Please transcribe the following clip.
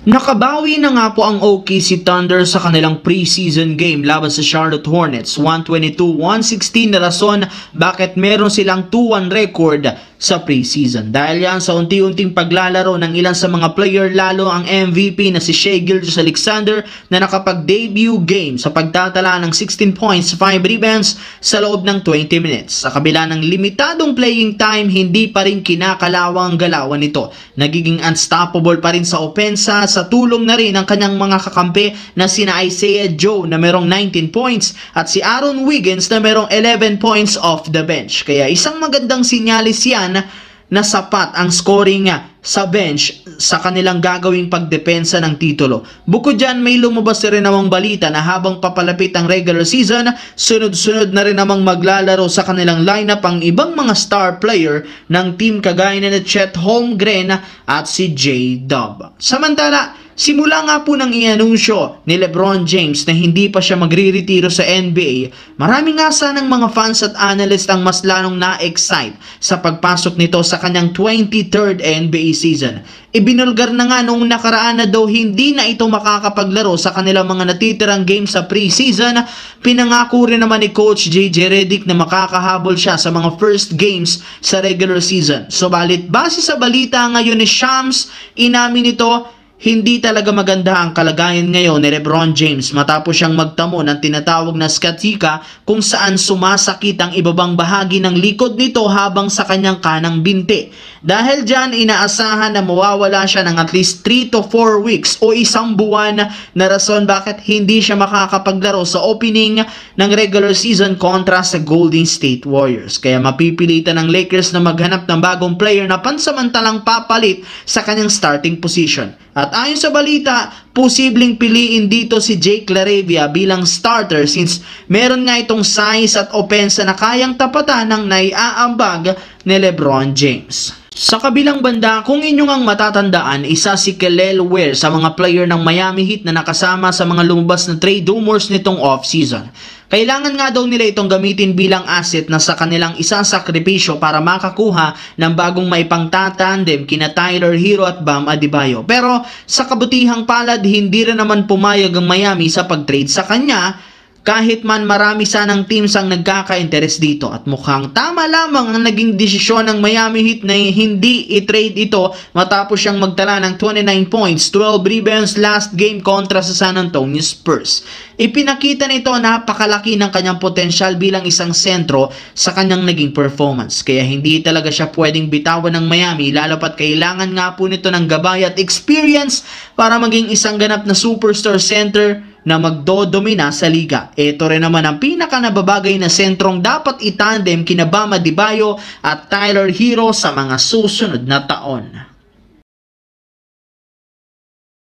Nakabawi na nga po ang OKC Thunder sa kanilang preseason game laban sa Charlotte Hornets. 122-116 na rason bakit meron silang 2-1 record sa preseason. Dahil yan sa unti-unting paglalaro ng ilan sa mga player, lalo ang MVP na si Shai Gilgeous-Alexander na nakapag-debut game sa pagtatala ng 16 points, 5 rebounds sa loob ng 20 minutes. Sa kabila ng limitadong playing time, hindi pa rin kinakalawang ang galawan nito. Nagiging unstoppable pa rin sa opensa, sa tulong na rin ng kanyang mga kakampi na sina Isaiah Joe na merong 19 points at si Aaron Wiggins na merong 11 points off the bench. Kaya isang magandang sinyalis yan na sapat ang scoring sa bench sa kanilang gagawing pagdepensa ng titulo. Bukod dyan, may lumabas rin namang balita na habang papalapit ang regular season, sunod-sunod na rin namang maglalaro sa kanilang lineup ang ibang mga star player ng team kagaya na Chet Holmgren at si J-Dub. Samantala, simula nga po nang i-anunsyo ni LeBron James na hindi pa siya magre-retiro sa NBA, marami nga sanang mga fans at analyst ang mas lalong na-excite sa pagpasok nito sa kanyang 23rd NBA season. Ibinulgar na nga noong nakaraan na daw hindi na ito makakapaglaro sa kanilang mga natitirang games sa preseason. Pinangako rin naman ni Coach JJ Redick na makakahabol siya sa mga first games sa regular season. Subalit base sa balita ngayon ni Shams, inamin nito hindi talaga maganda ang kalagayan ngayon ni LeBron James matapos siyang magtamo ng tinatawag na sciatica kung saan sumasakit ang ibabang bahagi ng likod nito habang sa kanyang kanang binti. Dahil dyan, inaasahan na mawawala siya ng at least 3 to 4 weeks o isang buwan na rason bakit hindi siya makakapaglaro sa opening ng regular season kontra sa Golden State Warriors. Kaya mapipilitan ng Lakers na maghanap ng bagong player na pansamantalang papalit sa kanyang starting position. At ayon sa balita, posibleng piliin dito si Jake LaRavia bilang starter since meron nga itong size at opensa na kayang tapatan ng naiaambag ni LeBron James. Sa kabilang banda, kung inyong ang matatandaan, isa si Kel'el Ware sa mga player ng Miami Heat na nakasama sa mga lumabas na trade rumors nitong off-season. Kailangan nga daw nila itong gamitin bilang asset na sa kanilang isasakripisyo para makakuha ng bagong maipangtatandem kina Tyler Hero at Bam Adebayo. Pero sa kabutihang palad, hindi rin naman pumayag ang Miami sa pag-trade sa kanya kahit man marami sanang teams ang nagkaka-interest dito. At mukhang tama lamang ang naging desisyon ng Miami Heat na hindi i-trade ito matapos siyang magtala ng 29 points, 12 rebounds last game kontra sa San Antonio Spurs. Ipinakita nito napakalaki ng kanyang potensyal bilang isang sentro sa kanyang naging performance. Kaya hindi talaga siya pwedeng bitawan ng Miami, lalo pat kailangan nga po nito ng gabay at experience para maging isang ganap na superstar center na magdodomina sa liga. Ito rin naman ang pinakanababagay na sentrong dapat itandem kina Bam Adebayo at Tyler Hero sa mga susunod na taon.